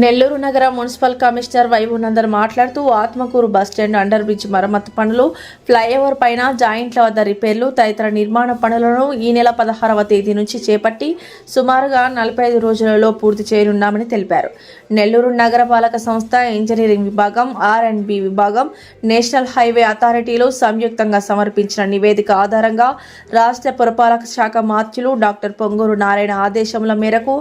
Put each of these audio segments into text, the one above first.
నెల్లూరు నగర municipal commissioner వైభవనందన్ మాట్లాడుతూ Atmakur bus stand under bridge మరమ్మతు పనులు, ఫ్లైఓవర్ పైన జాయింట్ల వద్ద రిపేర్లు తదితర నిర్మాణ పనులను ఈ నెల 16వ తేదీ నుంచి చేపట్టి సుమారుగా 45 రోజులలో పూర్తి చేయనున్నామని తెలిపారు. నెల్లూరు నగరపాలక సంస్థ, ఇంజనీరింగ్ విభాగం, R&B విభాగం, నేషనల్ హైవే అథారిటీలు సంయుక్తంగా సమర్పించిన నివేదిక ఆధారంగా రాష్ట్ర పురపాలక శాఖ మంత్రులు డాక్టర్ పొంగూరు నారాయణ ఆదేశముల మేరకు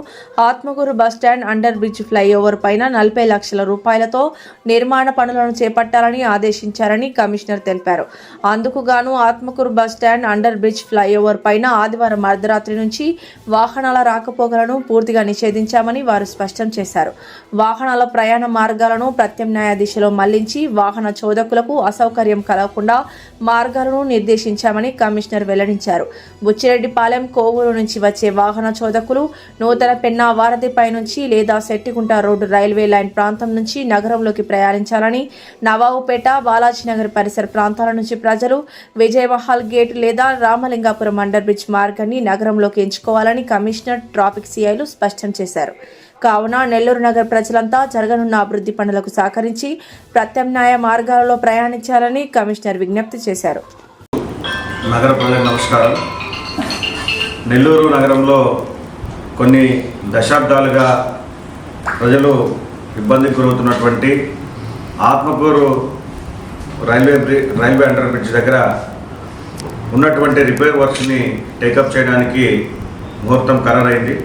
Atmakur bus stand under bridge flyover పైన 40 లక్షల రూపాయలతో నిర్మాణ పనులను చేపట్టాలని ఆదేశించారని కమిషనర్ తెలిపారు. అందుకు గాను Atmakur bus stand under bridge flyover పైన ఆదివారం అర్ధరాత్రి నుంచి వాహనాల రాకపోకలను పూర్తిగా నిషేధించామని వారు స్పష్టం చేశారు. వాహనాల ప్రయాణ మార్గాలను ప్రత్యామ్నాయ దిశలో మళ్లించి వాహన చోదకులకు అసౌకర్యం కలగకుండా మార్గాలను నిర్దేశించామని కమిషనర్ వెల్లడించారు. బుచ్చిరెడ్డిపాలెం, కోవూరు నుంచి వచ్చే వాహన చోదకులు నూతన పెన్నా వారధిపై నుంచి లేదా సెట్టిగుంట రోడ్డు రైల్వే లైన్ ప్రాంతం నుంచి నగరంలోకి ప్రయాణించాలని, నవాబుపేట, బాలాజీనగర్ పరిసర ప్రాంతాల నుంచి ప్రజలు విజయమహల్ గేట్ లేదా రామలింగాపురం అండర్ బ్రిడ్జ్ మార్గాన్ని నగరంలోకి ఎంచుకోవాలని కమిషనర్, ట్రాఫిక్ సిఐలు స్పష్టం చేశారు. కావున నెల్లూరు నగర ప్రజలంతా జరగనున్న అభివృద్ధి పనులకు సహకరించి ప్రత్యామ్నాయ మార్గాలలో ప్రయాణించాలని కమిషనర్ విజ్ఞప్తి చేశారు. నగర ప్రజలకు నమస్కారం. నెల్లూరు నగరంలో కొన్ని దశాబ్దాలుగా ప్రజలు ఇబ్బందికి గురవుతున్నటువంటి ఆత్మకూరు రైల్వే అండర్ బ్రిడ్జ్ దగ్గర ఉన్నటువంటి రిపేర్ వర్క్స్ని టేకప్ చేయడానికి ముహూర్తం ఖరారైంది.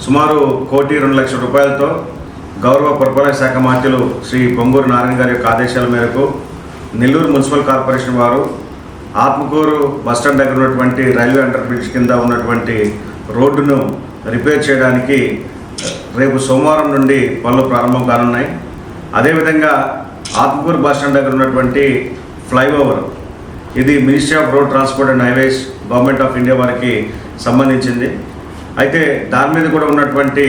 సుమారు 1,02,00,000 రూపాయలతో గౌరవ పురపాలక శాఖ మంత్రులు శ్రీ పొంగూరు నారాయణ గారి యొక్క ఆదేశాల మేరకు నెల్లూరు మున్సిపల్ కార్పొరేషన్ వారు ఆత్మకూరు బస్టాండ్ దగ్గర ఉన్నటువంటి రైల్వే అండర్ బ్రిడ్జ్ కింద ఉన్నటువంటి రోడ్డును రిపేర్ చేయడానికి రేపు సోమవారం నుండి పనులు ప్రారంభం కానున్నాయి. అదేవిధంగా ఆత్మకూరు బస్టాండ్ దగ్గర ఉన్నటువంటి ఫ్లైఓవర్, ఇది ministry of road transport and highways, government of India వారికి సంబంధించింది. అయితే దాని మీద కూడా ఉన్నటువంటి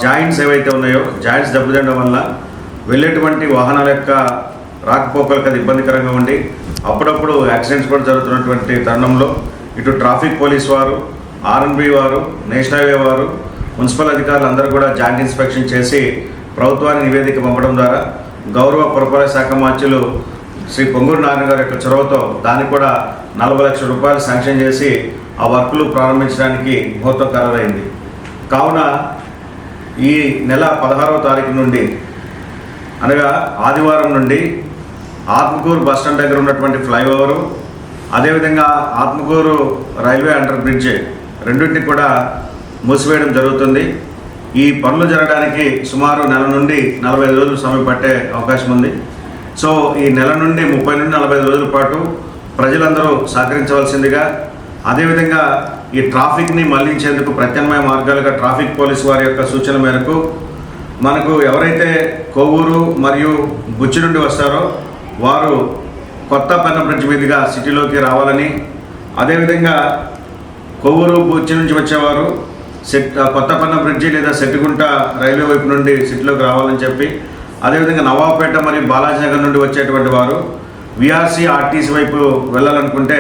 జాయింట్స్ ఏవైతే ఉన్నాయో, జాయింట్స్ దెబ్బతినడం వల్ల వెళ్ళేటువంటి వాహనాల యొక్క రాకపోకలకు అది ఇబ్బందికరంగా ఉండి అప్పుడప్పుడు యాక్సిడెంట్స్ కూడా జరుగుతున్నటువంటి తరుణంలో ఇటు ట్రాఫిక్ పోలీస్ వారు, R&B వారు, నేషనల్ హైవే వారు, మున్సిపల్ అధికారులు అందరూ కూడా జాయింట్ ఇన్స్పెక్షన్ చేసి ప్రభుత్వానికి నివేదిక పంపడం ద్వారా గౌరవ పురపాలక శాఖ మంత్రులు శ్రీ పొంగూరు నారాయణ గారి యొక్క చొరవతో దానికి కూడా 40 లక్షల రూపాయలు శాంక్షన్ చేసి ఆ వర్కులు ప్రారంభించడానికి ముహూర్తం ఖరారైంది. కావున ఈ నెల 16వ తారీఖు నుండి అనగా ఆదివారం నుండి ఆత్మకూరు బస్టాండ్ దగ్గర ఉన్నటువంటి ఫ్లైఓవరు, అదేవిధంగా ఆత్మకూరు రైల్వే అండర్ బ్రిడ్జ్ రెండింటిని కూడా మూసివేయడం జరుగుతుంది. ఈ పనులు జరగడానికి సుమారు నెల నుండి 45 రోజులు సమయం పట్టే అవకాశం ఉంది. సో ఈ నెల నుండి 30 నుండి 45 రోజుల పాటు ప్రజలందరూ సహకరించవలసిందిగా, అదేవిధంగా ఈ ట్రాఫిక్ని మళ్లించేందుకు ప్రత్యామ్నాయ మార్గాలుగా ట్రాఫిక్ పోలీసు వారి యొక్క సూచన మేరకు మనకు ఎవరైతే కోవూరు మరియు బుచ్చి నుండి వస్తారో వారు కొత్త పెన్నా బ్రిడ్జ్ మీదుగా సిటీలోకి రావాలని, అదేవిధంగా కోవూరు, బుచ్చి నుంచి వచ్చేవారు కొత్త పెన్నా బ్రిడ్జి లేదా సెట్టిగుంట రైల్వే వైపు నుండి సిటీలోకి రావాలని చెప్పి, అదేవిధంగా నవాబుపేట మరియు బాలాజీనగర్ నుండి వచ్చేటువంటి వారు VRC, RTC వైపు వెళ్ళాలనుకుంటే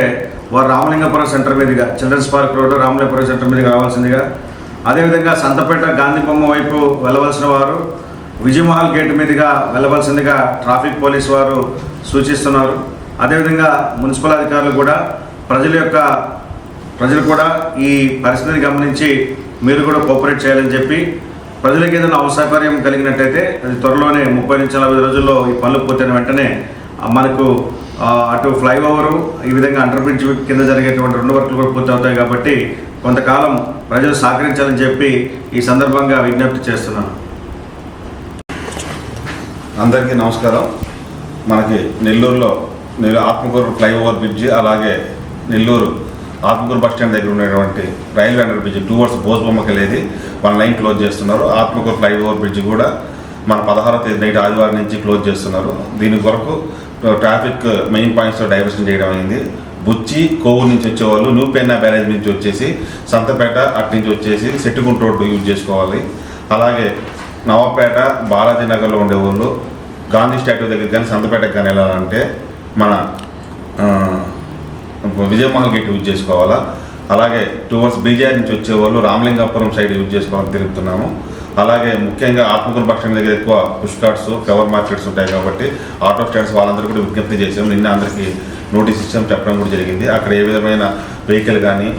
వారు రామలింగపురం సెంటర్ మీదుగా, children's park road Ramalingapuram centre మీదుగా రావాల్సిందిగా, అదేవిధంగా సంతపేట గాంధీబొమ్మ వైపు వెళ్ళవలసిన వారు విజయమహల్ గేట్ మీదుగా వెళ్ళవలసిందిగా ట్రాఫిక్ పోలీస్ వారు సూచిస్తున్నారు. అదేవిధంగా మున్సిపల్ అధికారులు కూడా ప్రజలు కూడా ఈ పరిస్థితిని గమనించి మీరు కూడా కోఆపరేట్ చేయాలని చెప్పి, ప్రజలకు ఏదైనా అసౌకర్యం కలిగినట్టయితే అది త్వరలోనే 30 నుంచి 40 రోజుల్లో ఈ పనులు పూర్తయిన వెంటనే మనకు అటు ఫ్లైఓవరు, ఈ విధంగా అండర్ బ్రిడ్జ్ కింద జరిగేటువంటి 2 వర్కులు కూడా పూర్తి అవుతాయి. కాబట్టి కొంతకాలం ప్రజలు సహకరించాలని చెప్పి ఈ సందర్భంగా విజ్ఞప్తి చేస్తున్నాను. అందరికీ నమస్కారం. మనకి నెల్లూరులో ఆత్మకూరు ఫ్లైఓవర్ బ్రిడ్జి, అలాగే నెల్లూరు ఆత్మకూరు బస్టాండ్ దగ్గర ఉన్నటువంటి రైల్వే అండర్ బ్రిడ్జ్ టువర్డ్స్ బోస్బొమ్మకి వెళ్ళేది 1 లైన్ క్లోజ్ చేస్తున్నారు. ఆత్మకూరు ఫ్లైఓవర్ బ్రిడ్జ్ కూడా మన 16వ తేదీ నైట్ ఆదివారం నుంచి క్లోజ్ చేస్తున్నారు. దీని కొరకు ట్రాఫిక్ మెయిన్ పాయింట్స్లో డైవర్షన్ చేయడం అయింది. బుచ్చి, కోవూరు నుంచి వచ్చేవాళ్ళు న్యూ పెన్నా బ్యారేజ్ నుంచి వచ్చేసి సంతపేట అటు నుంచి వచ్చేసి సెట్టుగుంట రోడ్డు యూజ్ చేసుకోవాలి. అలాగే నవాబుపేట, బాలాజీనగర్లో ఉండేవాళ్ళు గాంధీ స్టాట్యూ దగ్గర కానీ సంతపేటకు కానీ వెళ్ళాలంటే మన విజయమహల్ గేట్ యూజ్ చేసుకోవాలా. అలాగే టువర్డ్స్ బీజేఆర్ నుంచి వచ్చేవాళ్ళు రామలింగాపురం సైడ్ యూజ్ చేసుకోవాలని తెలుపుతున్నాము. అలాగే ముఖ్యంగా ఆత్మకూరు బస్ స్టాండ్ దగ్గర ఎక్కువ పుష్ కార్ట్స్ ఫ్లవర్ మార్కెట్స్ ఉంటాయి కాబట్టి ఆటో స్టాండ్స్ వాళ్ళందరూ కూడా విజ్ఞప్తి చేసాం. నిన్న అందరికీ నోటీస్ ఇచ్చాం, చెప్పడం కూడా జరిగింది. అక్కడ ఏ విధమైన వెహికల్ కానీ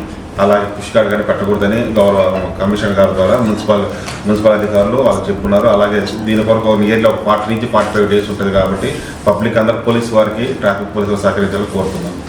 అలాగే పుష్ కార్డ్ కానీ పెట్టకూడదని గౌరవ కమిషనర్ గారి ద్వారా మున్సిపల్ అధికారులు వాళ్ళు చెప్పున్నారు. అలాగే దీని కొరకు నియర్లీ ఒక 40 నుంచి 45 డేస్ ఉంటుంది కాబట్టి పబ్లిక్ అందరూ పోలీస్ వారికి ట్రాఫిక్ పోలీసులు సహకరించాలని కోరుతున్నాను.